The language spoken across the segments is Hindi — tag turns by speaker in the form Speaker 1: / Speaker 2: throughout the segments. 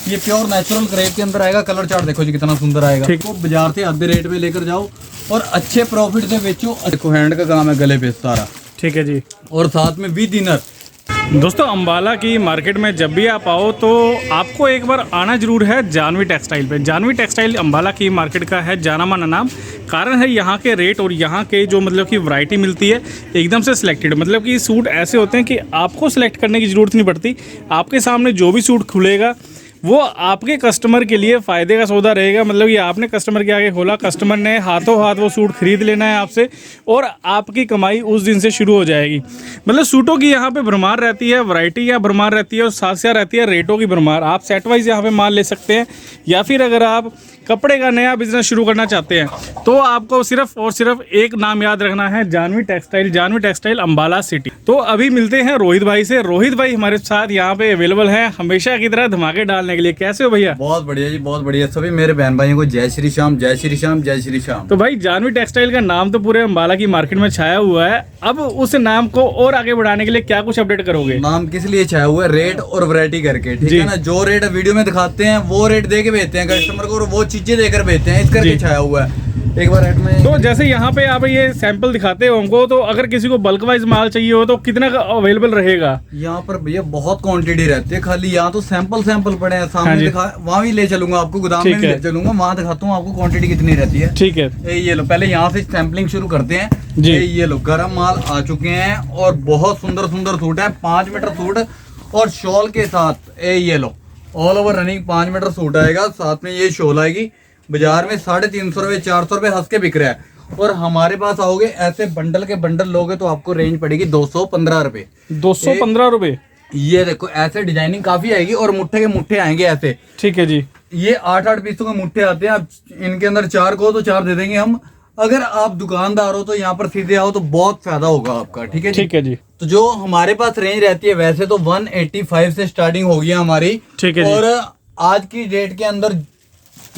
Speaker 1: ये प्योर नेचुरल क्रेप के अंदर आएगा। कलर चार्ट देखो जी कितना सुंदर आएगा। तो बाजार से आधे रेट में लेकर जाओ और अच्छे प्रॉफिट से बेचो। देखो हैंड का काम है गले पे सारा,
Speaker 2: ठीक है जी।
Speaker 1: और साथ में विद इनर।
Speaker 2: दोस्तों अम्बाला की मार्केट में जब भी आप आओ तो आपको एक बार आना जरूर है जानवी टेक्सटाइल पे। जानवी टेक्सटाइल अम्बाला की मार्केट का है जाना माना नाम। कारण है यहाँ के रेट और यहाँ के जो मतलब कि वैरायटी मिलती है एकदम से सिलेक्टेड। मतलब कि सूट ऐसे होते हैं कि आपको सिलेक्ट करने की ज़रूरत नहीं पड़ती। आपके सामने जो भी सूट खुलेगा वो आपके कस्टमर के लिए फ़ायदे का सौदा रहेगा। मतलब ये आपने कस्टमर के आगे खोला, कस्टमर ने हाथों हाथ वो सूट खरीद लेना है आपसे और आपकी कमाई उस दिन से शुरू हो जाएगी। मतलब सूटों की यहाँ पे भरमार रहती है, वैरायटी या भरमार रहती है और साथ साथ रहती है रेटों की भरमार। आप सेट वाइज यहाँ पे माल ले सकते हैं या फिर अगर आप कपड़े का नया बिजनेस शुरू करना चाहते हैं तो आपको सिर्फ और सिर्फ एक नाम याद रखना है, Janvi textile. Janvi textile Ambala city. तो अभी मिलते हैं रोहित भाई से। रोहित भाई हमारे साथ यहाँ पे अवेलेबल है हमेशा की तरह धमाके डालने के लिए। कैसे हो भैया?
Speaker 1: बहुत बढ़िया जी, बहुत बढ़िया। सभी मेरे बहन भाइयों को जय श्री श्याम, जय श्री श्याम, जय श्री श्याम।
Speaker 2: तो भाई जानवी टेक्सटाइल का नाम तो पूरे अम्बाला की मार्केट में छाया हुआ है। अब उस नाम को और आगे बढ़ाने के लिए क्या कुछ अपडेट करोगे?
Speaker 1: नाम किस लिए छाया हुआ है? रेट और वैरायटी करके, ठीक है ना। जो रेट वीडियो में दिखाते हैं वो रेट दे के भेजते हैं कस्टमर को और वो चीजें देकर भेजते हैं, इस करके छाया हुआ है। एक बार रेट में
Speaker 2: तो जैसे यहाँ पे आप ये सैंपल दिखाते हो हमको, तो अगर किसी को बल्क वाइज माल चाहिए हो तो कितना का अवेलेबल रहेगा?
Speaker 1: यहाँ पर भैया बहुत क्वांटिटी रहती है। खाली यहाँ तो सैंपल पड़े हैं सामने, दिखा वहाँ भी ले चलूंगा आपको, गोदाम में भी ले चलूंगा, वहाँ दिखाता हूँ आपको क्वांटिटी कितनी रहती है।
Speaker 2: ठीक है,
Speaker 1: ये लो पहले यहाँ से सैंपलिंग शुरू करते हैं जी। ये लो गरम माल आ चुके हैं और बहुत सुंदर सुंदर सूट है। 5 मीटर सूट और शॉल के साथ। ये लो all over running 5 metre suit आएगा, साथ में ये शॉल आएगी। बाजार में 350 रुपए 400 रुपए हंस के बिक रहा है और हमारे पास आओगे ऐसे बंडल के बंडल लोगे तो आपको रेंज पड़ेगी 215 रुपए।
Speaker 2: 215 रुपए।
Speaker 1: ये देखो ऐसे डिजाइनिंग काफी आएगी और मुट्ठे के मुट्ठे आएंगे ऐसे।
Speaker 2: ठीक है जी।
Speaker 1: ये 8-8 पीसों के मुट्ठे आते हैं। अब इनके अंदर 4 को तो 4 दे देंगे हम। अगर आप दुकानदार हो तो यहाँ पर सीधे आओ तो बहुत फायदा होगा आपका, ठीक है जी।
Speaker 2: ठीक है जी।
Speaker 1: तो जो हमारे पास रेंज रहती है वैसे तो 185 से स्टार्टिंग होगी हमारी,
Speaker 2: ठीक है।
Speaker 1: और आज की डेट के अंदर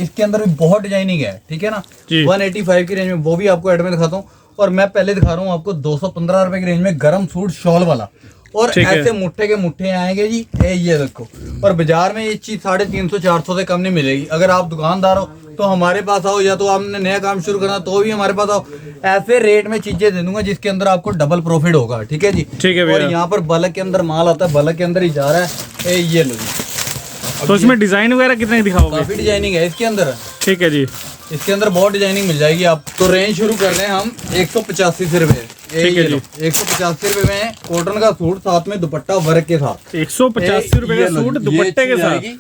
Speaker 1: इसके अंदर भी बहुत डिजाइनिंग है, ठीक है ना। 185 की रेंज में वो भी आपको एड में दिखाता हूँ। और मैं पहले दिखा रहा हूँ आपको 215 रुपए की रेंज में गरम सूट शॉल वाला, और ऐसे मुट्ठे के मुट्ठे आएंगे जी। ये देखो, और बाजार में ये चीज 350-400 से कम नहीं मिलेगी। अगर आप दुकानदार हो तो हमारे पास आओ, या तो आपने नया काम शुरू करना तो भी हमारे पास आओ। ऐसे रेट में चीजें दे दूंगा जिसके अंदर आपको डबल प्रॉफिट होगा, ठीक है जी।
Speaker 2: ठीक है।
Speaker 1: और यहाँ पर बल्क के अंदर माल आता है, बल्क के अंदर ही जा रहा है। ये लो जी।
Speaker 2: तो इसमें डिजाइन वगैरह कितने दिखाओगे?
Speaker 1: काफी डिजाइनिंग है इसके अंदर।
Speaker 2: ठीक है जी।
Speaker 1: इसके अंदर बहुत डिजाइनिंग मिल जाएगी आप। तो रेंज शुरू कर रहे हैं हम 185 रुपए।
Speaker 2: ठीक है जी।
Speaker 1: 185 रुपए में कॉटन का सूट, साथ में दुपट्टा वर्क के साथ।
Speaker 2: 185 रुपए का सूट दुपट्टे के साथ।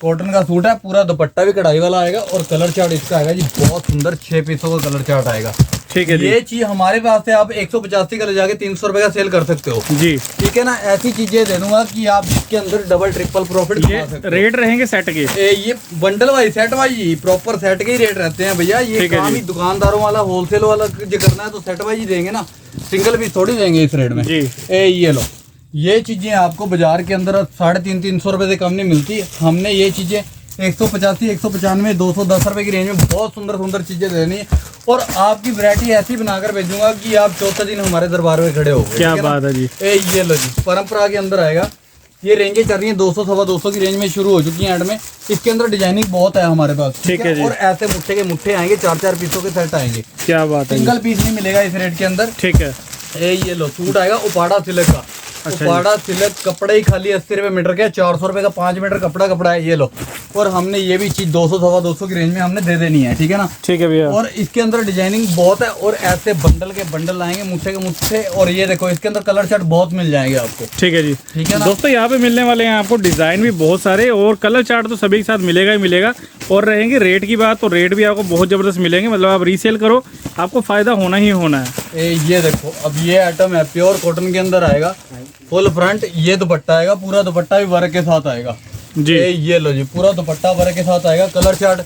Speaker 1: कॉटन का सूट है, पूरा दुपट्टा भी कढ़ाई वाला आएगा और कलर चार्ट इसका आएगा जी बहुत सुंदर। 6 पीसों का कलर चार्ट आएगा।
Speaker 2: ठीक है जी।
Speaker 1: ये चीज हमारे पास से आप 185 का ले जाके 300 रुपए का सेल कर सकते हो
Speaker 2: जी,
Speaker 1: ठीक है ना। ऐसी चीजें दे दूंगा कि आप इसके अंदर डबल ट्रिपल प्रॉफिट कमा सकते हो।
Speaker 2: रेट रहेंगे सेट के?
Speaker 1: ये bundle wise set wise proper set के ही रेट रहते हैं भैया। ये काम ही दुकानदारों वाला होलसेल वाला जो करना है तो सेट वाइज ही देंगे ना, सिंगल पीस थोड़ी देंगे इस रेट में जी। ये लो, ये चीजें आपको बाजार के अंदर 350-300 रुपए से कम नहीं मिलती। हमने ये चीजें 185, 195, 210 रुपए की रेंज में बहुत सुंदर सुंदर चीजें देनी है और आपकी वैरायटी ऐसी बनाकर भेजूंगा कि आप चौथे दिन हमारे दरबार में खड़े हो गए।
Speaker 2: क्या बात है जी।
Speaker 1: ये लो जी, परंपरा के अंदर आएगा। ये रेंजें चल रही हैं 200-225 की रेंज में शुरू हो चुकी हैं एड में। इसके अंदर डिजाइनिंग बहुत है हमारे पास,
Speaker 2: ठीक है जी।
Speaker 1: और ऐसे मुट्ठे के मुट्ठे आएंगे, 4-4 पीसों के सेट आएंगे।
Speaker 2: क्या बात है।
Speaker 1: सिंगल पीस नहीं मिलेगा इस रेट के अंदर,
Speaker 2: ठीक है।
Speaker 1: ये लो सूट आएगा उपाड़ा सिल्क का। उपाड़ा सिल्क कपड़ा ही खाली 80 रुपए मीटर का, 400 रुपए का 5 मीटर कपड़ा है। ये लो, और हमने ये भी चीज 200-225 की रेंज में हमने दे देनी है, ठीक है ना।
Speaker 2: ठीक है भैया।
Speaker 1: और इसके अंदर डिजाइनिंग बहुत है और ऐसे बंडल के बंडल आएंगे, मुट्ठे के मुट्ठे। और ये देखो इसके अंदर कलर चार्ट बहुत मिल जाएंगे आपको।
Speaker 2: ठीक है जी,
Speaker 1: ठीक है ना
Speaker 2: दोस्तों। यहाँ पे मिलने वाले हैं आपको डिजाइन भी बहुत सारे और कलर चार्ट तो सभी के साथ मिलेगा ही मिलेगा। और रहेंगे रेट की बात, तो रेट भी आपको बहुत जबरदस्त मिलेंगे। मतलब आप रीसेल करो, आपको फायदा होना ही होना है।
Speaker 1: ये देखो, अब ये आइटम है प्योर कॉटन के अंदर आएगा, फुल फ्रंट। ये दुपट्टा आएगा, पूरा दुपट्टा भी वर्क के साथ आएगा जी। ये लो जी, पूरा दुपट्टा वर्क के साथ आएगा। कलर चार्ट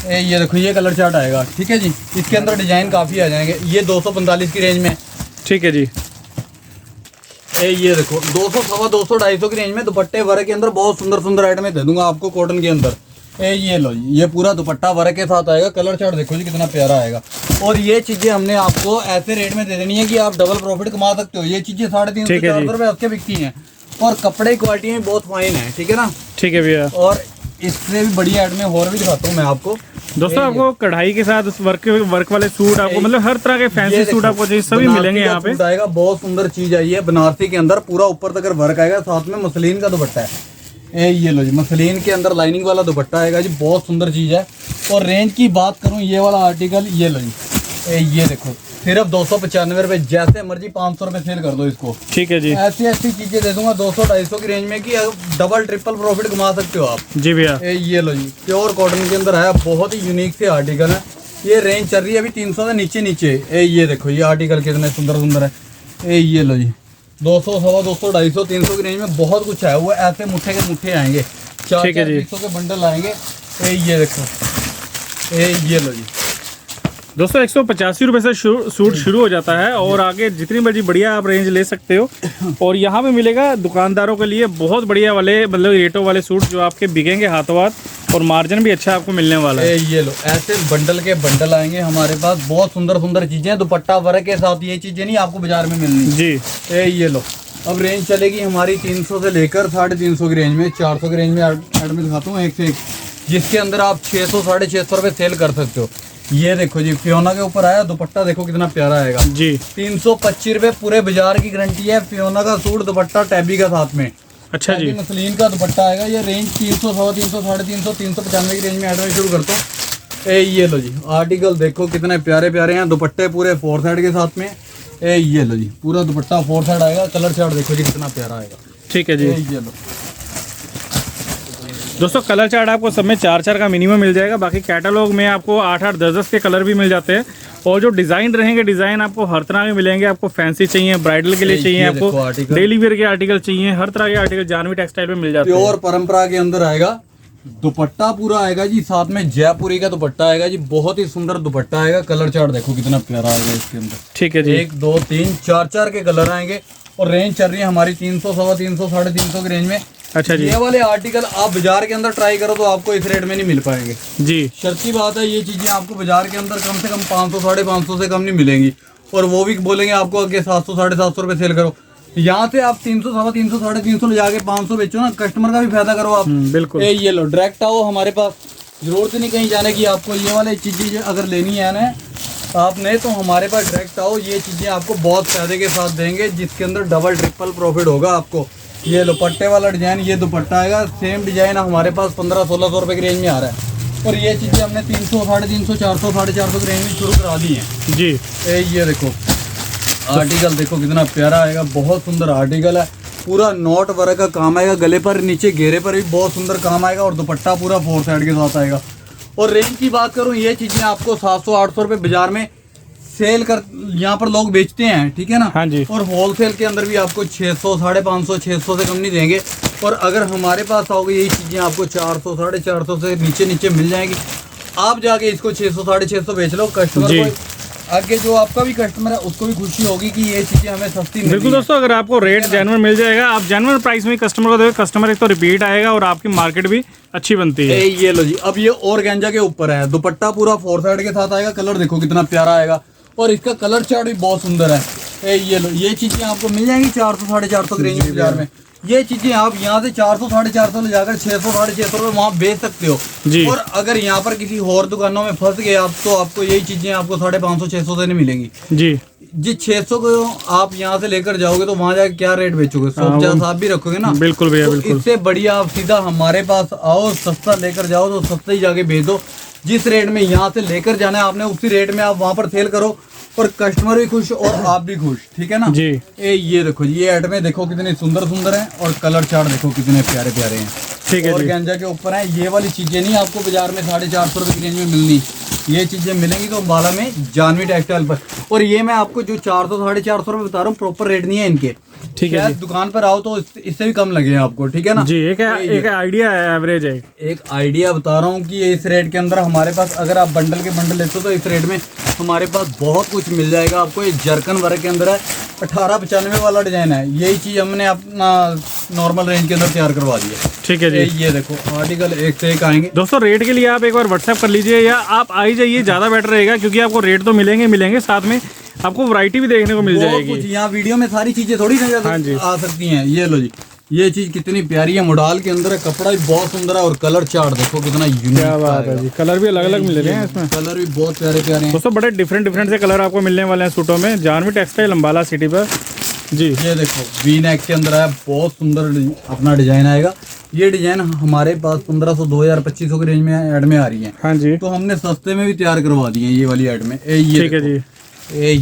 Speaker 1: ये देखो, ये कलर चार्ट आएगा, ठीक है जी। इसके अंदर डिजाइन काफी आ जाएंगे। ये 245 की रेंज में,
Speaker 2: ठीक है जी।
Speaker 1: ये देखो 200, 250, 250 की रेंज में दुपट्टे वर्क के अंदर बहुत सुंदर सुंदर आइटम दे दूंगा आपको कॉटन के अंदर। ये लो जी, ये पूरा दुपट्टा वर्क के साथ आएगा। कलर चार्ट देखो जी कितना प्यारा आएगा। और ये चीजें हमने आपको ऐसे रेट में दे देनी है कि आप डबल प्रॉफिट कमा सकते हो। ये चीजें 350-400 रुपए आपके बिकती हैं और कपड़े की क्वालिटी में बहुत फाइन है, ठीक है ना।
Speaker 2: ठीक है भैया।
Speaker 1: और इससे भी बढ़िया आइटम और भी दिखाता हूँ मैं आपको।
Speaker 2: दोस्तों आपको कढ़ाई के साथ वर्क वाले सूट आपको मतलब हर तरह के फैंसी सूट आपको चाहिए सभी मिलेंगे यहाँ पे।
Speaker 1: आएगा बहुत सुंदर चीज आई है बनारसी के अंदर, पूरा ऊपर तक वर्क आएगा, साथ में मसलिन का दुपट्टा है। ये लो जी, मसलिन के अंदर लाइनिंग वाला दुपट्टा आएगा जी, बहुत सुंदर चीज है। और रेंज की बात करूँ ये वाला आर्टिकल, ये लो जी, ये देखो सिर्फ 295 रुपए, जैसे मर्जी 500 रुपए सेल कर दो इसको।
Speaker 2: ठीक है जी,
Speaker 1: ऐसी ऐसी चीजें दे दूंगा 200-250 की रेंज में कि डबल ट्रिपल प्रॉफिट कमा सकते हो आप। जी
Speaker 2: भैया,
Speaker 1: ये लो जी, प्योर कॉटन के अंदर है, बहुत ही यूनिक से आर्टिकल है। ये रेंज चल रही है अभी 300 से नीचे नीचे। ये देखो ये आर्टिकल कितने सुंदर सुंदर है। ये लो जी, 200, 250, 250, 300 की रेंज में बहुत कुछ है। वो ऐसे मुट्ठे के मुट्ठे आएंगे, 400 के बंडल आएंगे। ये देखो, ये लो जी
Speaker 2: दोस्तों 185 रुपये से सूट शुरू हो जाता है और आगे जितनी मर्जी बढ़िया आप रेंज ले सकते हो। और यहाँ पे मिलेगा दुकानदारों के लिए बहुत बढ़िया वाले मतलब रेटों वाले सूट जो आपके बिकेंगे हाथों हाथ और मार्जिन भी अच्छा आपको मिलने वाला है।
Speaker 1: ये लो ऐसे बंडल के बंडल आएंगे हमारे पास, बहुत सुंदर सुंदर चीजें, दुपट्टा वर्क के साथ ये चीजें नहीं आपको बाजार में मिलनी
Speaker 2: जी।
Speaker 1: ये लो, अब रेंज चलेगी हमारी 300 से लेकर 350 की रेंज में, 400 की रेंज में ऐड में दिखाता हूँ एक से एक, जिसके अंदर आप 600, 650 रुपये सेल कर सकते हो। ये देखो जी, फियोना के ऊपर आया, दुपट्टा देखो कितना प्यारा आएगा
Speaker 2: जी,
Speaker 1: 325 रुपए, पूरे बाजार की गारंटी है। फियोना का सूट, दुपट्टा टैबी का साथ में।
Speaker 2: अच्छा जी,
Speaker 1: मसलिन का दुपट्टा आएगा। ये रेंज 300, 350, 350, 395 की रेंज में ऐड शुरू करता हूँ। ये लो जी, आर्टिकल देखो कितने प्यारे प्यारे हैं, दुपट्टे पूरे 4 साइड के साथ में। ये लो जी, पूरा दुपट्टा 4 साइड आएगा, कलर चार्ट देखो जी कितना प्यारा आएगा।
Speaker 2: ठीक है जी।
Speaker 1: ये लो
Speaker 2: दोस्तों कलर चार्ट आपको सब में 4-4 का मिनिमम मिल जाएगा, बाकी कैटलॉग में आपको 8-8, 10-10 के कलर भी मिल जाते हैं। और जो डिज़ाइन रहेंगे, डिज़ाइन आपको हर तरह के मिलेंगे। आपको फैंसी चाहिए, ब्राइडल के लिए चाहिए, आपको डेली वेयर के आर्टिकल चाहिए, हर तरह के आर्टिकल जानवी टेक्सटाइल में मिल जाते हैं।
Speaker 1: प्योर परंपरा के अंदर आएगा, दुपट्टा पूरा आएगा जी, साथ में जयपुरी का दुपट्टा आएगा जी, बहुत ही सुंदर दुपट्टा आएगा। कलर चार्ट देखो कितना प्यारा आएगा इसके अंदर।
Speaker 2: ठीक है जी,
Speaker 1: 1, 2, 3, 4 के कलर आएंगे। और रेंज चल रही है हमारी 300, 350, 350 की रेंज में।
Speaker 2: अच्छा जी,
Speaker 1: ये वाले आर्टिकल आप बाजार के अंदर ट्राई करो तो आपको इस रेट में नहीं मिल पाएंगे
Speaker 2: जी।
Speaker 1: शर्ती बात है, ये चीजें आपको बाजार के अंदर कम से कम 500, 550 से कम नहीं मिलेंगी। और वो भी बोलेंगे आपको आगे 700, 750 रुपए सेल करो। यहाँ से आप 300, 350, 350 ले जाके 500 बेचो ना, कस्टमर का भी फायदा करो आप।
Speaker 2: बिल्कुल।
Speaker 1: ये लो, डायरेक्ट आओ हमारे पास, जरूरत नहीं कहीं जाने की। आपको ये वाली चीजें अगर लेनी है ना आपने, तो हमारे पास डायरेक्ट आओ, ये चीजें आपको बहुत फायदे के साथ देंगे, जिसके अंदर डबल ट्रिपल प्रॉफिट होगा आपको। ये लो पट्टे वाला डिजाइन, ये दुपट्टा आएगा, सेम डिजाइन हमारे पास 1500-1600 रुपए की रेंज में आ रहा है। और ये चीजें हमने 300, 350, 400, 450 की रेंज में शुरू करा दी हैं
Speaker 2: जी।
Speaker 1: ये देखो आर्टिकल देखो कितना प्यारा आएगा, बहुत सुंदर आर्टिकल है। पूरा नॉट वर्क का काम आएगा, गले पर नीचे घेरे पर भी बहुत सुंदर काम आएगा। और दुपट्टा पूरा 4 साइड के साथ आएगा। और रेंज की बात करूँ, ये चीजें आपको 700-800 रुपए बाजार में सेल कर यहाँ पर लोग बेचते हैं, ठीक है ना।
Speaker 2: हाँ जी।
Speaker 1: और होलसेल के अंदर भी आपको 600, 550, 600 से कम नहीं देंगे। और अगर हमारे पास आओगे, यही चीजें आपको 400, 450 से नीचे नीचे मिल जाएगी। आप जाके इसको 600, 650 बेच लो, कस्टमर को आगे जो आपका भी कस्टमर है उसको भी खुशी होगी कि ये चीजें हमें सस्ती मिल रही हैं।
Speaker 2: बिल्कुल दोस्तों, अगर आपको रेट जेन्युइन मिल जाएगा, आप जेन्युइन प्राइस में कस्टमर को दोगे, कस्टमर एक तो रिपीट आएगा और आपकी मार्केट भी अच्छी बनती है।
Speaker 1: ये लो जी, अब ये ऑर्गेंजा के ऊपर है, दुपट्टा पूरा 4 साइड के साथ आएगा। कलर देखो कितना प्यारा आएगा और इसका कलर चार्ट भी बहुत सुंदर है। ये लो, ये चीजें आपको मिल जाएंगी 400, 450 की रेंज में बाजार में। ये चीजें आप यहाँ से 400, 450 ले जाकर 600, 650 रुपए वहाँ बेच सकते हो
Speaker 2: जी।
Speaker 1: और अगर यहाँ पर किसी और दुकानों में फंस गए आप, तो आपको यही चीजें आपको 550, 600 से नहीं मिलेंगी
Speaker 2: जी।
Speaker 1: जी 600 को आप यहाँ से लेकर जाओगे तो वहाँ जाकर क्या रेट बेचोगे? 150 आप भी रखोगे ना।
Speaker 2: बिल्कुल भैया,
Speaker 1: तो
Speaker 2: बिल्कुल।
Speaker 1: इससे बढ़िया आप सीधा हमारे पास आओ, सस्ता लेकर जाओ तो सस्ता ही जाके बेच दो। जिस रेट में यहाँ से लेकर जाना है आपने, उसी रेट में आप वहाँ पर सेल करो और कस्टमर भी खुश और आप भी खुश, ठीक है ना
Speaker 2: जी।
Speaker 1: ये देखो, ये आइटमें देखो कितनी सुंदर सुंदर हैं और कलर चार्ट देखो कितने प्यारे प्यारे हैं।
Speaker 2: ठीक है।
Speaker 1: ऑर्गेन्जा के ऊपर है। ये वाली चीजें नहीं आपको बाजार में 450 रुपए की रेंज में मिलनी, ये चीजें मिलेंगी तो अम्बाला में जानवी टेक्सटाइल पर। और ये मैं आपको जो 400, 450 रुपए बता रहा हूँ, प्रॉपर रेट नहीं है इनके,
Speaker 2: ठीक है।
Speaker 1: दुकान पर आओ तो इससे भी कम लगे आपको, ठीक है ना
Speaker 2: जी। एक आइडिया है, एवरेज है, एक
Speaker 1: आइडिया बता रहा हूँ कि इस रेट के अंदर हमारे पास, अगर आप बंडल के बंडल लेते हो तो इस रेट में हमारे पास बहुत कुछ मिल जाएगा आपको। ये जर्कन वर्क के अंदर है, 1895 वाला डिजाइन है। यही चीज हमने अपना नॉर्मल रेंज के अंदर तैयार करवा दी है।
Speaker 2: ठीक है जी।
Speaker 1: ये देखो आर्टिकल एक से एक आएंगे
Speaker 2: दोस्तों। रेट के लिए आप एक बार व्हाट्सएप कर लीजिए या आप आ ही जाइए, ज़्यादा बेटर रहेगा, क्योंकि आपको रेट तो मिलेंगे साथ में आपको वैरायटी भी देखने को मिल जाएगी।
Speaker 1: यहाँ वीडियो में सारी चीजें थोड़ी नजर आ सकती हैं। ये लो जी, ये चीज कितनी प्यारी है, मोडाल के अंदर है, कपड़ा भी बहुत सुंदर है और कलर चार्ट देखो कितना यूनिक।
Speaker 2: क्या बात है जी, कलर भी अलग अलग मिल रहे हैं इसमें,
Speaker 1: कलर भी बहुत प्यारे प्यारे हैं
Speaker 2: दोस्तों। बड़े डिफरेंट से कलर आपको मिलने वाले हैं सूटों में। जानवी टेक्सटाइल अम्बाला सिटी पर जी।
Speaker 1: ये देखो वी नेक के अंदर है, बहुत सुंदर अपना डिजाइन आएगा। ये डिजाइन हमारे पास 1500 2000 2500 की रेंज में ऐड में आ रही है।
Speaker 2: हाँ जी,
Speaker 1: तो हमने सस्ते में भी तैयार करवा दी है ये वाली ऐड में। ये
Speaker 2: ठीक है जी।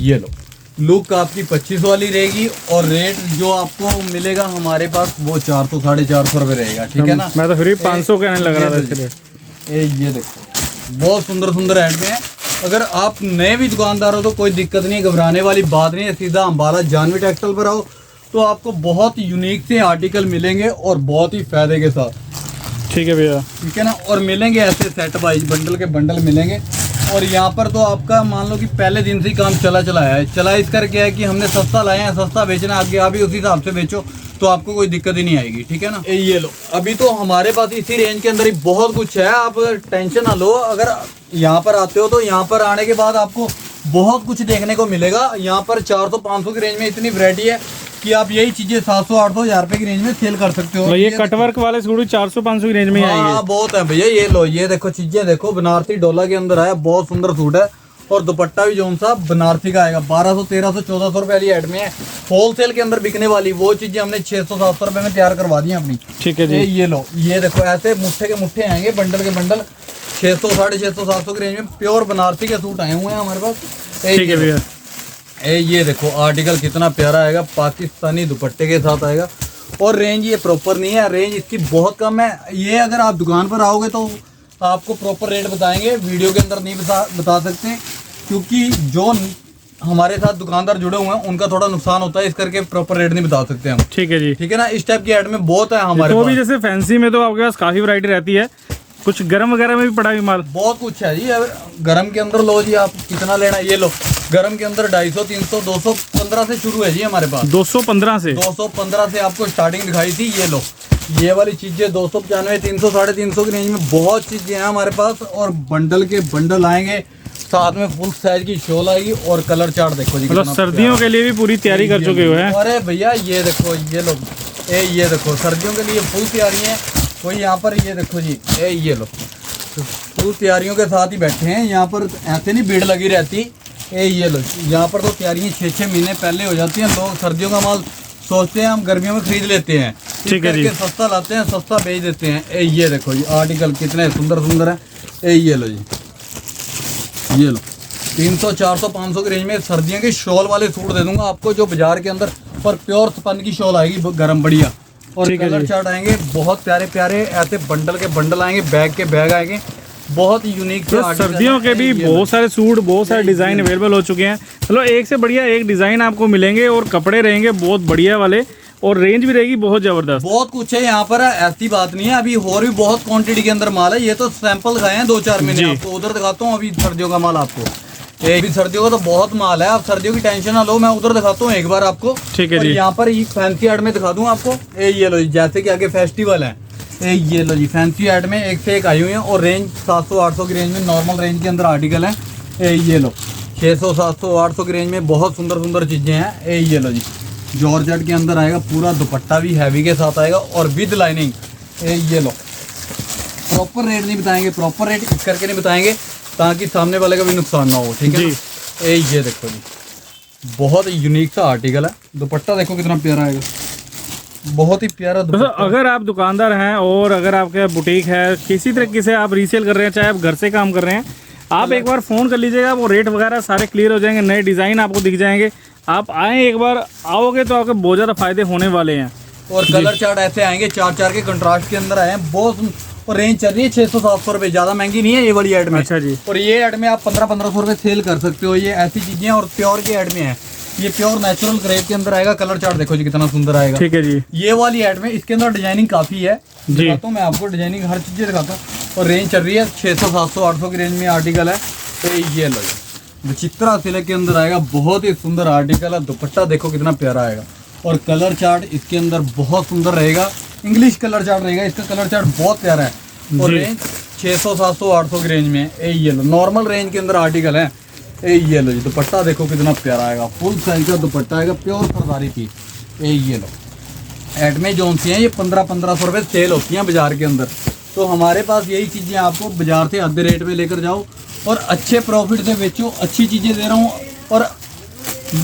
Speaker 1: ये लो, लुक आपकी 2500 वाली रहेगी और रेट जो आपको मिलेगा हमारे पास वो 400 450 रुपये रहेगा, ठीक है ना।
Speaker 2: मैं तो फिर भी 500 का लग रहा था इसके लिए।
Speaker 1: ये देखो बहुत सुंदर सुंदर ऐड में है। अगर आप नए भी दुकानदार हो तो कोई दिक्कत नहीं है, घबराने वाली बात नहीं है। सीधा अम्बाला जानवी टेक्सटाइल पर आओ तो आपको बहुत यूनिक से आर्टिकल मिलेंगे और बहुत ही फायदे के साथ,
Speaker 2: ठीक है भैया,
Speaker 1: ठीक है ना। और मिलेंगे ऐसे सेट वाइज, बंडल के बंडल मिलेंगे। और यहाँ पर तो आपका मान लो कि पहले दिन से ही काम चला है। चला इस करके है कि हमने सस्ता लाए हैं, सस्ता बेचना, आगे आप भी उसी हिसाब से बेचो तो आपको कोई दिक्कत ही नहीं आएगी, ठीक है ना। ये लो, अभी तो हमारे पास इसी रेंज के अंदर ही बहुत कुछ है, आप टेंशन ना लो। अगर यहाँ पर आते हो तो यहाँ पर आने के बाद आपको बहुत कुछ देखने को मिलेगा। यहाँ पर 400-500 की रेंज में इतनी वैरायटी है कि आप यही चीजें 700-800 1000 रुपए की रेंज में सेल कर सकते हो।
Speaker 2: तो ये कटवर्क वाले सूट 400-500 की रेंज में ही आएंगे।
Speaker 1: हाँ बहुत है भैया। ये लो, ये देखो चीजें देखो, बनारसी डोला के अंदर आया, बहुत सुंदर सूट है। और दुपट्टा भी जो सा बनारसी का आएगा, 1200 1300 1400 रुपए वाली ऐड में है। होलसेल के अंदर बिकने वाली वो चीजें हमने 600-700 रुपए में तैयार करवा दी अपनी,
Speaker 2: ठीक है जी।
Speaker 1: ये लो, ये देखो ऐसे मुट्ठे के मुट्ठे आएंगे, बंडल के बंडल 600 650 700 की रेंज में प्योर बनारसी के सूट आए हुए हैं हमारे पास,
Speaker 2: ठीक है भैया।
Speaker 1: ये देखो आर्टिकल कितना प्यारा आएगा, पाकिस्तानी दुपट्टे के साथ आएगा। और रेंज ये प्रॉपर नहीं है, रेंज इसकी बहुत कम है। ये अगर आप दुकान पर आओगे तो आपको प्रॉपर रेट बताएंगे, वीडियो के अंदर नहीं बता सकते, क्योंकि जो हमारे साथ दुकानदार जुड़े हुए हैं उनका थोड़ा नुकसान होता है, इस करके प्रॉपर रेट नहीं बता सकते हम,
Speaker 2: ठीक है जी,
Speaker 1: ठीक है ना। इस टाइप की ऐड में बहुत है हमारे
Speaker 2: तो
Speaker 1: पास।
Speaker 2: भी जैसे फैंसी में तो आपके पास काफी वैरायटी रहती है, कुछ गरम वगैरह में भी पड़ा है माल,
Speaker 1: बहुत कुछ है जी। गरम के अंदर लो जी, आप कितना लेना, ये लो गरम के अंदर 250 300 215 से शुरू है जी हमारे पास।
Speaker 2: 215 से
Speaker 1: 215 से आपको स्टार्टिंग दिखाई थी। ये लो, ये वाली चीजें 295 300 350 की रेंज में बहुत चीजें हैं हमारे पास। और बंडल के बंडल आएंगे, साथ में फुल साइज की शॉल आएगी और कलर चार्ट देखो जी,
Speaker 2: मतलब सर्दियों के लिए भी पूरी तैयारी कर चुके हुए हैं।
Speaker 1: अरे भैया ये देखो, ये लो, ये देखो सर्दियों के लिए फुल तैयारी है। कोई यहाँ पर ये देखो जी, ये लो, फुल तैयारियों के साथ ही बैठे हैं। यहाँ पर ऐसे नहीं भीड़ लगी रहती। ये लो, यहाँ पर तो तैयारियां 6-6 महीने पहले हो जाती हैं। लोग सर्दियों का माल सोचते हैं हम गर्मियों में खरीद लेते हैं,
Speaker 2: ठीक है जी,
Speaker 1: सस्ता लाते हैं, सस्ता बेच देते हैं। ये देखो जी आर्टिकल कितने सुंदर सुंदर है। ये लो जी, ये लो 300 400 500 की रेंज में सर्दियों के शॉल वाले सूट दे दूंगा आपको, जो बाजार के अंदर पर प्योर स्पन की शॉल आएगी गरम बढ़िया। और कलर चार्ट आएंगे बहुत प्यारे प्यारे, ऐसे बंडल के बंडल आएंगे, बैग के बैग आएंगे, बहुत यूनिक।
Speaker 2: तो सर्दियों के भी बहुत सारे सूट, बहुत सारे डिजाइन अवेलेबल हो चुके हैं। चलो एक से बढ़िया एक डिजाइन आपको मिलेंगे और कपड़े रहेंगे बहुत बढ़िया वाले और रेंज भी रहेगी बहुत जबरदस्त।
Speaker 1: बहुत कुछ है यहाँ पर, ऐसी बात नहीं है। अभी और भी बहुत क्वांटिटी के अंदर माल है। ये तो सैंपल दिखाए हैं 2-4 महीने, आपको उधर दिखाता हूँ अभी सर्दियों का माल आपको। अभी सर्दियों का तो बहुत माल है, आप सर्दियों की टेंशन ना लो, मैं उधर दिखाता हूँ एक बार आपको,
Speaker 2: ठीक है जी।
Speaker 1: यहाँ पर फैंसी ऐड में दिखा दूँ आपको। ये लो, जैसे कि आगे फेस्टिवल है, ये लो जी फैंसी ऐड में एक से एक आई हुई है। और रेंज 700-800 की रेंज में नॉर्मल रेंज के अंदर आर्टिकल है। ये लो 600-700-800 की रेंज में बहुत सुंदर सुंदर चीजें हैं। ये लो जी, जॉर्जेट के अंदर आएगा, पूरा दुपट्टा भी हैवी के साथ आएगा और विद लाइनिंग। ये लो, प्रॉपर रेट नहीं बताएंगे, प्रॉपर रेट इस करके नहीं बताएंगे ताकि सामने वाले का भी नुकसान ना हो, ठीक है ना। ये देखो जी, बहुत यूनिक सा आर्टिकल है। दुपट्टा देखो कितना प्यारा आएगा, बहुत ही प्यारा दुपट्टा।
Speaker 2: अगर आप दुकानदार हैं और अगर आपके बुटीक है, किसी तरीके से आप रीसेल कर रहे हैं, चाहे आप घर से काम कर रहे हैं, आप एक बार फ़ोन कर लीजिएगा, वो रेट वगैरह सारे क्लियर हो जाएंगे, नए डिज़ाइन आपको दिख जाएंगे। आप आएँ, एक बार आओगे तो आपके बहुत ज़्यादा फायदे होने वाले हैं।
Speaker 1: और कलर चार्ट ऐसे आएंगे 4-4 के कंट्रास्ट के अंदर आए हैं बहुत। और रेंज चल रही है 600-700 रुपये, ज़्यादा महंगी नहीं है ये वाली ऐड में।
Speaker 2: अच्छा जी।
Speaker 1: और ये ऐड में आप 1500-1500 रुपये सेल कर सकते हो। ये ऐसी चीज़ें और प्योर की ऐड में है। ये प्योर नेचुरल क्रेप के अंदर आएगा। कलर चार्ट देखो जी कितना सुंदर आएगा,
Speaker 2: ठीक है जी।
Speaker 1: ये वाली ऐड में इसके अंदर डिजाइनिंग काफ़ी है, दिखाता हूँ मैं आपको, डिजाइनिंग हर चीज़ दिखाता हूँ। और रेंज चल रही है 600-700-800 की रेंज में आर्टिकल है। ये लो विचित्रा सिल्क के अंदर आएगा, बहुत ही सुंदर आर्टिकल है। दुपट्टा देखो कितना प्यारा आएगा। और कलर चार्ट इसके अंदर बहुत सुंदर रहेगा, इंग्लिश कलर चार्ट रहेगा। इसका कलर चार्ट बहुत प्यारा है। और रेंज 600-700-800 की रेंज में है। ये लो, नॉर्मल रेंज के अंदर आर्टिकल है। ये लो जी, दुपट्टा देखो कितना प्यारा आएगा, फुल साइज का दुपट्टा आएगा, प्योर सरदारी की। ये लो, एड में जो सी हैं ये 1500 रुपये सेल होती हैं बाजार के अंदर। तो हमारे पास यही चीज़ें आपको बाजार से आधे रेट में लेकर जाओ और अच्छे प्रॉफिट से बेचो। अच्छी चीज़ें दे रहा हूँ। और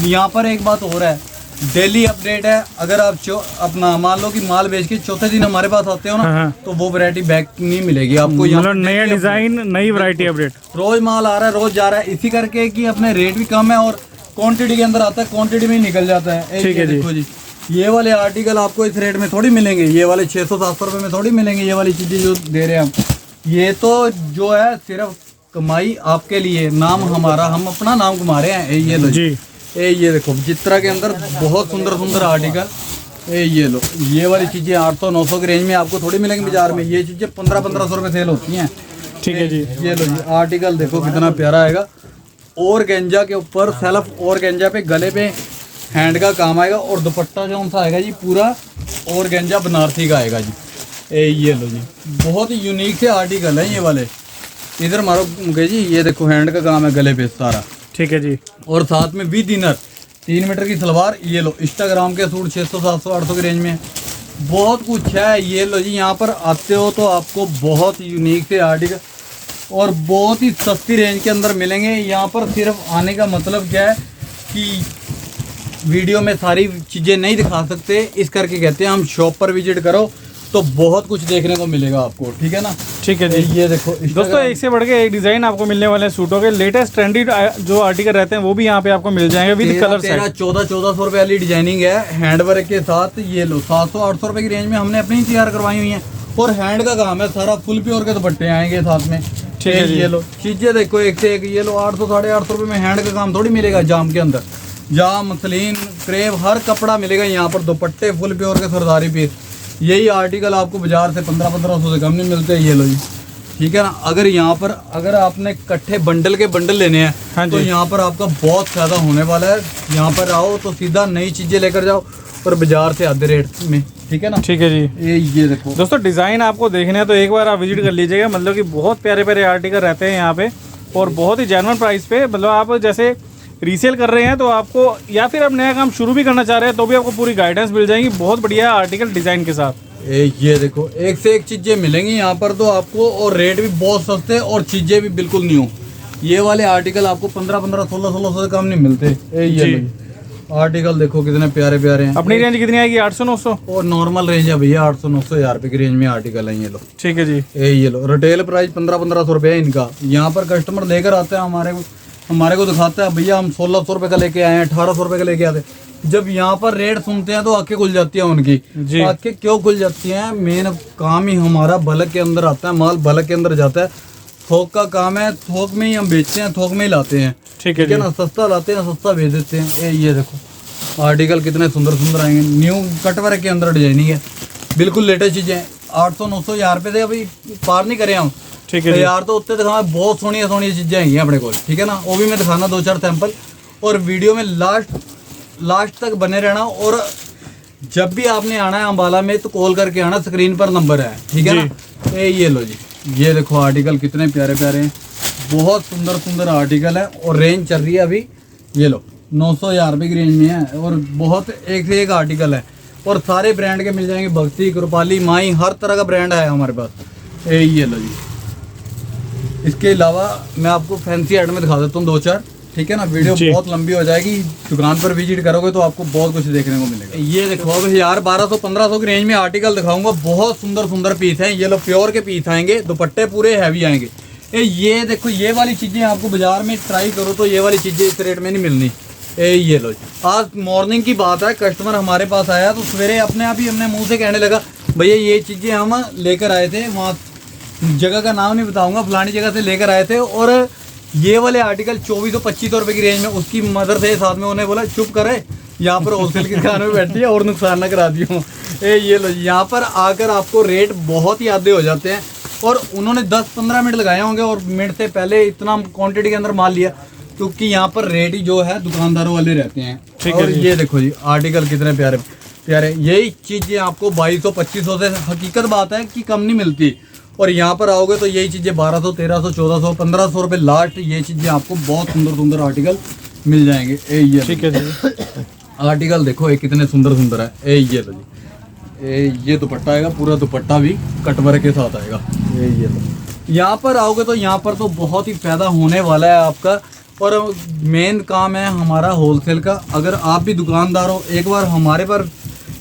Speaker 1: यहाँ पर एक बात और है, डेली अपडेट है। अगर आप अपना मान लो कि माल बेच के चौथे दिन हमारे पास आते हो ना, तो वो वैरायटी बैक नहीं मिलेगी आपको। यहाँ
Speaker 2: मतलब नया डिजाइन, नई वैरायटी अपडेट,
Speaker 1: रोज माल आ रहा है, रोज जा रहा है। इसी करके कि अपने रेट भी कम है और क्वांटिटी के अंदर आता है, क्वांटिटी में ही निकल जाता है।
Speaker 2: ठीक है
Speaker 1: देखो जी, ये वाले आर्टिकल आपको इस रेट में थोड़ी मिलेंगे, ये वाले 600-700 रुपये में थोड़ी मिलेंगे। ये वाली चीज़ें जो दे रहे हैं हम, ये तो जो है सिर्फ कमाई आपके लिए, नाम हमारा, हम अपना नाम कमा रहे हैं। ये लो जी, ये देखो चित्रा के अंदर बहुत सुंदर सुंदर आर्टिकल। ये लो, ये वाली चीज़ें 800-900 की रेंज में आपको थोड़ी मिलेंगी बाजार में। ये चीज़ें 1500-1500 रुपये सेल होती हैं।
Speaker 2: ठीक है जी।
Speaker 1: ये लो जी, आर्टिकल देखो कितना प्यारा आएगा। और गेंजा के ऊपर सेल्फ और गेंजा पे गले पे हैंड का काम आएगा और दुपट्टा जो सा आएगा जी पूरा और गेंजा बनारसी का आएगा जी। ये लो जी, बहुत ही यूनिक से आर्टिकल है ये वाले। इधर मारो मुझे जी, ये देखो हैंड का काम है गले पे सारा।
Speaker 2: ठीक है जी।
Speaker 1: और साथ में विद इनर 3 मीटर की सलवार। ये लो, इंस्टाग्राम के सूट 600-700-800 की रेंज में बहुत कुछ है। ये लो जी, यहाँ पर आते हो तो आपको बहुत यूनिक से आर्टिकल और बहुत ही सस्ती रेंज के अंदर मिलेंगे। यहाँ पर सिर्फ आने का मतलब क्या है कि वीडियो में सारी चीज़ें नहीं दिखा सकते, इस करके कहते हैं हम शॉप पर विजिट करो तो बहुत कुछ देखने को मिलेगा आपको। ठीक है ना।
Speaker 2: ठीक है जी।
Speaker 1: ये देखो
Speaker 2: दोस्तों, एक से बढ़ के एक डिजाइन आपको मिलने वाले हैं सूटों के। लेटेस्ट ट्रेंडी जो आर्टिकल रहते हैं वो भी यहाँ पे आपको मिल जाएंगे विद कलर सेट।
Speaker 1: 1400 रुपये वाली डिजाइनिंग है हैंडवर्क के साथ। ये लो 700-800 रुपये की रेंज में हमने अपनी तैयार करवाई हुई है और हैंड का काम है सारा, फुल प्योर के दुपट्टे आएंगे साथ में।
Speaker 2: ठीक है जी।
Speaker 1: ये लो चीजें देखो एक से एक। ये लो 800-850 रुपये में हैंड का काम थोड़ी मिलेगा। जाम के अंदर जाम, मसलिन, क्रेप, हर कपड़ा मिलेगा यहाँ पर। दुपट्टे फुल प्योर के सरदारी पीस। यही आर्टिकल आपको बाजार से 1500 से कम नहीं मिलते। ये लो जी, ठीक है ना। अगर यहाँ पर अगर आपने इकट्ठे बंडल के बंडल लेने हैं,
Speaker 2: हाँ
Speaker 1: तो यहाँ पर आपका बहुत फायदा होने वाला है। यहाँ पर आओ तो सीधा नई चीजें लेकर जाओ और बाजार से आधे रेट में। ठीक है ना।
Speaker 2: ठीक है जी।
Speaker 1: ये देखो
Speaker 2: दोस्तों, डिज़ाइन आपको देखने हैं तो एक बार आप विजिट कर लीजिएगा। मतलब कि बहुत प्यारे प्यारे आर्टिकल रहते हैं यहाँ पे और बहुत ही जेन्युइन प्राइस पे। मतलब आप जैसे रीसेल कर रहे हैं तो आपको, या फिर आप नया काम शुरू भी करना चाह रहे हैं तो भी आपको पूरी गाइडेंस मिल जाएगी बहुत बढ़िया आर्टिकल डिज़ाइन के साथ।
Speaker 1: ये देखो एक से एक चीज़ें मिलेंगी यहाँ पर तो आपको, और रेट भी बहुत सस्ते और चीज़ें भी बिल्कुल न्यू। ये वाले आर्टिकल आपको 1500, 1600 से कम नहीं मिलते। ये आर्टिकल देखो कितने प्यारे प्यारे हैं।
Speaker 2: अपनी रेंज कितनी आएगी? 800-900
Speaker 1: और नॉर्मल रेंज है भैया 800-900 रुपये की रेंज में आर्टिकल है ये लो।
Speaker 2: ठीक है जी।
Speaker 1: ये लो, रिटेल प्राइस 1500 रुपये है इनका। यहाँ पर कस्टमर लेकर आता है हमारे को दिखाता है भैया हम 1600 रुपये का लेके आए हैं, 1800 रुपये का लेके आते हैं। जब यहाँ पर रेट सुनते हैं तो आंखें खुल जाती हैं उनकी। आंखें क्यों खुल जाती हैं? मेन काम ही हमारा बल्क के अंदर आता है, माल बल्क के अंदर जाता है। थोक का काम है, थोक में ही हम बेचते हैं, थोक में ही लाते हैं।
Speaker 2: ठीक है
Speaker 1: ना, सस्ता लाते हैं, सस्ता भेज देते हैं। ये देखो आर्टिकल कितने सुंदर सुंदर आएंगे। न्यू कटवर्क के अंदर डिजाइनिंग है, बिल्कुल लेटेस्ट चीज़ें। 800-900 रुपये से अभी पार नहीं करें हम।
Speaker 2: ठीक है
Speaker 1: यार तो उत्ते दिखा, बहुत सोहनिया चीज़ें हैगी अपने को। ठीक है ना, वो भी मैं दिखाना 2-4 सैंपल। और वीडियो में लास्ट तक बने रहना। और जब भी आपने आना है अम्बाला में तो कॉल करके आना, स्क्रीन पर नंबर है। ठीक है ना। ये लो जी, ये देखो आर्टिकल कितने प्यारे प्यारे हैं, बहुत सुंदर सुंदर आर्टिकल है। और रेंज चल रही है अभी, ये लो 900 रुपये की रेंज में है। और बहुत एक से एक आर्टिकल है और सारे ब्रांड के मिल जाएंगे। भक्ति, कृपाली, माई, हर तरह का ब्रांड है हमारे पास। ये लो जी। इसके अलावा मैं आपको फैंसी ऐड में दिखा देता हूँ 2-4। ठीक है ना, वीडियो बहुत लंबी हो जाएगी। दुकान पर विजिट करोगे तो आपको बहुत कुछ देखने को मिलेगा। ये देखो अब 1000, 1200, 1500 की रेंज में आर्टिकल दिखाऊंगा। बहुत सुंदर सुंदर पीस हैं। ये लो प्योर के पीस आएंगे, दुपट्टे पूरे हैवी आएंगे। ये देखो ये वाली चीज़ें आपको बाजार में ट्राई करो तो ये वाली चीज़ें इस रेट में नहीं मिलनी। ये लो, आज मॉर्निंग की बात है, कस्टमर हमारे पास आया तो सवेरे अपने आप ही अपने मुँह से कहने लगा भैया ये चीज़ें हम लेकर आए थे, वहाँ जगह का नाम नहीं बताऊंगा, फलानी जगह से लेकर आए थे। और ये वाले आर्टिकल 2400-2500 रुपये की रेंज में। उसकी मदर से साथ में उन्हें बोला चुप करे, यहाँ पर होलसेल की दुकान में बैठी है और नुकसान ना करा दियो। ये लो, यहाँ पर आकर आपको रेट बहुत ही आधे हो जाते हैं। और उन्होंने 10-15 मिनट लगाए होंगे और मिनट से पहले इतना क्वांटिटी के अंदर माल लिया, क्योंकि यहाँ पर रेट ही जो है दुकानदारों वाले रहते हैं। और ये देखो जी आर्टिकल कितने प्यारे प्यारे। यही चीज़ें आपको 2200-2500 से, हकीकत बात है कि कम नहीं मिलती। और यहाँ पर आओगे तो यही चीज़ें 1200, 1300, 1400, 1500 रुपये लास्ट। ये चीज़ें आपको बहुत सुंदर सुंदर आर्टिकल मिल जाएंगे। ये
Speaker 2: ठीक है जी।
Speaker 1: आर्टिकल देखो ये कितने सुंदर सुंदर है। ये लो जी, ये दुपट्टा आएगा, पूरा दुपट्टा भी कटवर्क के साथ आएगा। ये लो, यहाँ पर आओगे तो यहाँ पर तो बहुत ही फायदा होने वाला है आपका। और मेन काम है हमारा होलसेल का। अगर आप भी दुकानदार हो, एक बार हमारे पर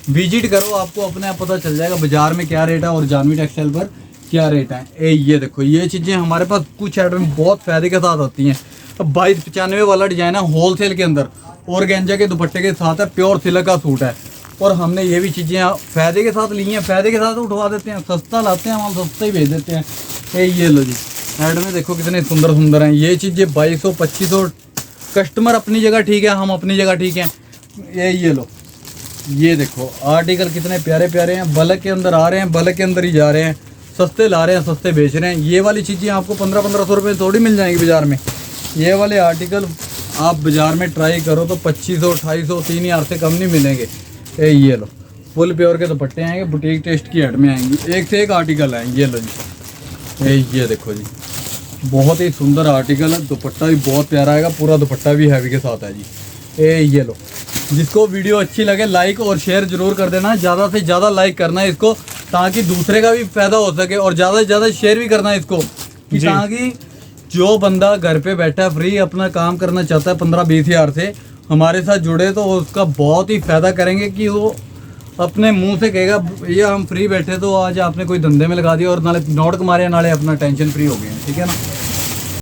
Speaker 1: विजिट करो, आपको अपने आप पता चल जाएगा बाजार में क्या रेट है और जानवी टेक्सटाइल पर क्या रेट है। ये देखो, ये चीज़ें हमारे पास कुछ आइटम बहुत फायदे के साथ आती हैं। अब 2295 वाला डिजाइन है होलसेल के अंदर, ऑर्गेन्जा के दुपट्टे के साथ है, प्योर सिल्क का सूट है। और हमने ये भी चीज़ें फ़ायदे के साथ ली हैं, फ़ायदे के साथ उठवा देते हैं, सस्ता लाते हैं, हम सस्ता ही भेज देते हैं। ये लो जी, ऐड में देखो कितने सुंदर सुंदर हैं ये चीज़ें। 2200-2500 कस्टमर अपनी जगह ठीक है, हम अपनी जगह ठीक हैं। ये लो, ये देखो आर्टिकल कितने प्यारे प्यारे हैं, बल्क के अंदर आ रहे हैं, बल्क के अंदर ही जा रहे हैं, सस्ते ला रहे हैं, सस्ते बेच रहे हैं। ये वाली चीज़ें आपको 1500-1500 रुपये थोड़ी मिल जाएंगी बाज़ार में। ये वाले आर्टिकल आप बाज़ार में ट्राई करो तो 2500-2800 3000 से कम नहीं मिलेंगे। ये लो, फुल प्योर के दुपट्टे आएंगे, बुटीक टेस्ट की हेड में आएंगी, एक से एक आर्टिकल है। ये लो जी, ये देखो जी, बहुत ही सुंदर आर्टिकल है। दुपट्टा भी बहुत प्यारा आएगा, पूरा दुपट्टा भी हैवी के साथ है जी। ये लो, जिसको वीडियो अच्छी लगे लाइक और शेयर जरूर कर देना, ज़्यादा से ज़्यादा लाइक करना है इसको, ताकि दूसरे का भी फायदा हो सके, और ज़्यादा से ज़्यादा शेयर भी करना है इसको, कि ताकि जो बंदा घर पे बैठा फ्री अपना काम करना चाहता है 15-20 हज़ार से हमारे साथ जुड़े, तो उसका बहुत ही फायदा करेंगे कि वो अपने मुंह से कहेगा ये हम फ्री बैठे तो आज आपने कोई धंधे में लगा दिया और नाले नोट कमा रहे हैं, नाले अपना टेंशन फ्री हो गए हैं। ठीक है ना।